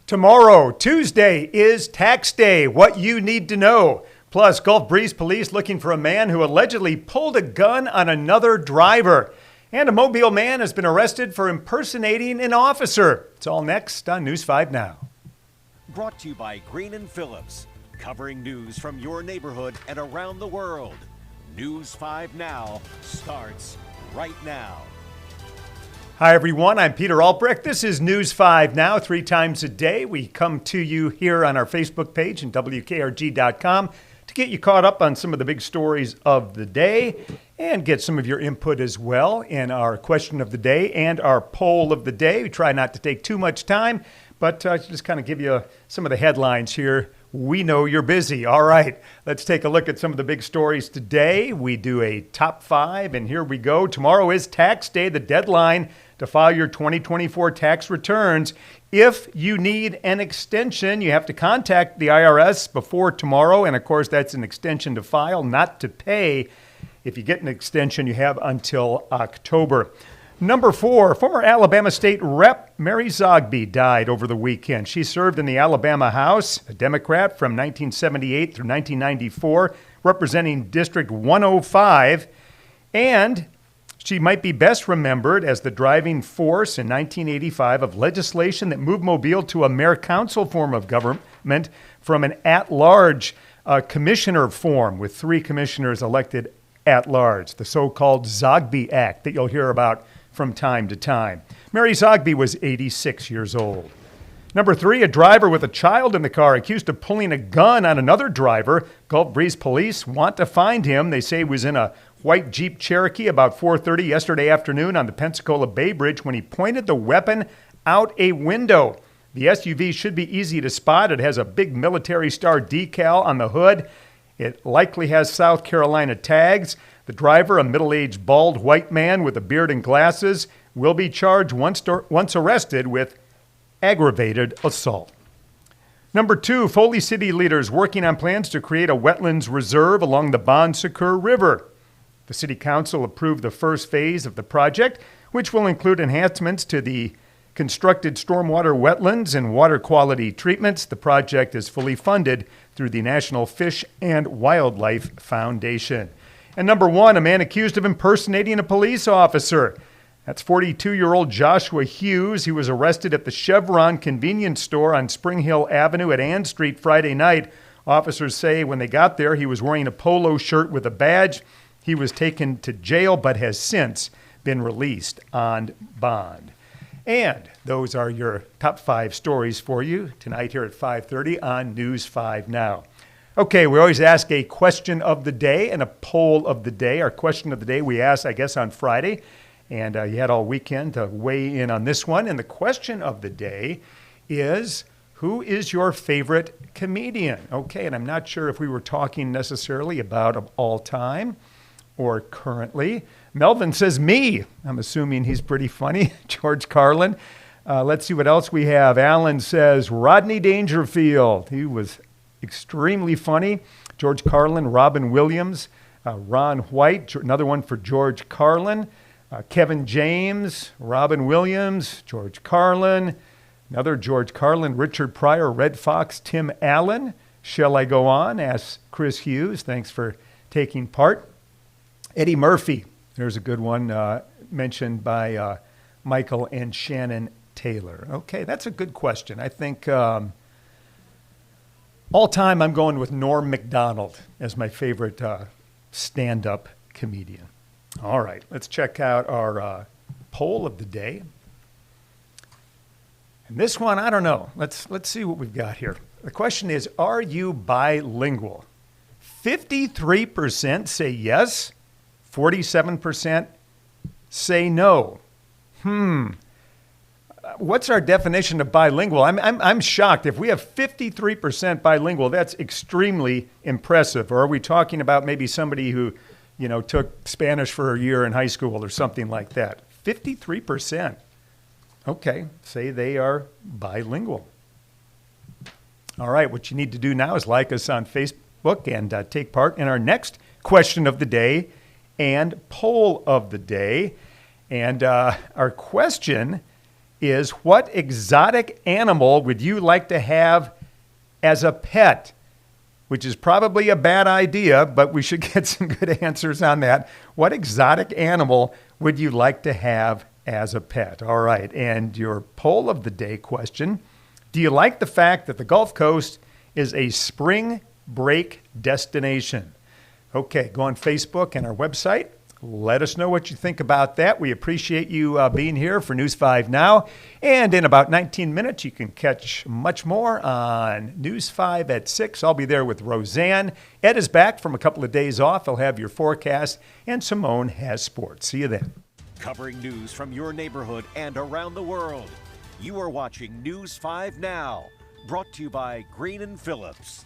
Tomorrow, Tuesday, is tax day. What you need to know. Plus, Gulf Breeze police looking for a man who allegedly pulled a gun on another driver. And a Mobile man has been arrested for impersonating an officer. It's all next on News 5 Now. Brought to you by Green & Phillips, covering news from your neighborhood and around the world. News 5 Now starts right now. Hi, everyone. I'm Peter Albrecht. This is News 5 Now. 3 times a day, we come to you here on our Facebook page and WKRG.com to get you caught up on some of the big stories of the day and get some of your input as well in our question of the day and our poll of the day. We try not to take too much time, but just kind of give you some of the headlines here. We know you're busy. All right, let's take a look at some of the big stories today. We do a top 5, and here we go. Tomorrow is tax day, the deadline to file your 2024 tax returns. If you need an extension, you have to contact the IRS before tomorrow. And of course, that's an extension to file, not to pay. If you get an extension, you have until October. Number 4, former Alabama State Rep. Mary Zogby died over the weekend. She served in the Alabama House, a Democrat from 1978 through 1994, representing District 105. And she might be best remembered as the driving force in 1985 of legislation that moved Mobile to a mayor council form of government from an at-large commissioner form with 3 commissioners elected at large, the so-called Zogby Act that you'll hear about from time to time. Mary Zogby was 86 years old. Number 3, a driver with a child in the car accused of pulling a gun on another driver. Gulf Breeze police want to find him. They say he was in a white Jeep Cherokee about 4:30 yesterday afternoon on the Pensacola Bay Bridge when he pointed the weapon out a window. The SUV should be easy to spot. It has a big military star decal on the hood. It likely has South Carolina tags. The driver, a middle-aged bald white man with a beard and glasses, will be charged once arrested with aggravated assault. Number 2, Foley City leaders working on plans to create a wetlands reserve along the Bon Secours River. The City Council approved the first phase of the project, which will include enhancements to the constructed stormwater wetlands and water quality treatments. The project is fully funded through the National Fish and Wildlife Foundation. And number 1, a man accused of impersonating a police officer. That's 42-year-old Joshua Hughes. He was arrested at the Chevron convenience store on Spring Hill Avenue at Ann Street Friday night. Officers say when they got there, he was wearing a polo shirt with a badge. He was taken to jail but has since been released on bond. And those are your top 5 stories for you tonight here at 5:30 on News 5 Now. Okay, we always ask a question of the day and a poll of the day. Our question of the day we asked, I guess, on Friday, and you had all weekend to weigh in on this one. And the question of the day is, who is your favorite comedian? Okay, and I'm not sure if we were talking necessarily about of all time or currently. Melvin says me. I'm assuming he's pretty funny. George Carlin. Let's see what else we have. Alan says Rodney Dangerfield. He was extremely funny. George Carlin, Robin Williams, Ron White, another one for George Carlin. Kevin James, Robin Williams, George Carlin, another George Carlin, Richard Pryor, Red Fox, Tim Allen. Shall I go on? Asks Chris Hughes. Thanks for taking part. Eddie Murphy. There's a good one mentioned by Michael and Shannon Taylor. Okay, that's a good question. I think all time I'm going with Norm Macdonald as my favorite stand-up comedian. All right, let's check out our poll of the day. And this one, I don't know. Let's see what we've got here. The question is, are you bilingual? 53% say yes. 47% say no. What's our definition of bilingual? I'm shocked. If we have 53% bilingual, that's extremely impressive. Or are we talking about maybe somebody who, took Spanish for a year in high school or something like that? 53%. Okay, say they are bilingual. All right, what you need to do now is like us on Facebook and take part in our next question of the day and poll of the day. And our question is, what exotic animal would you like to have as a pet? Which is probably a bad idea, but we should get some good answers on that. What exotic animal would you like to have as a pet? All right, and your poll of the day question, do you like the fact that the Gulf Coast is a spring break destination? Okay, go on Facebook and our website. Let us know what you think about that. We appreciate you being here for News 5 Now. And in about 19 minutes, you can catch much more on News 5 at 6. I'll be there with Roseanne. Ed is back from a couple of days off. He'll have your forecast. And Simone has sports. See you then. Covering news from your neighborhood and around the world. You are watching News 5 Now, brought to you by Green & Phillips.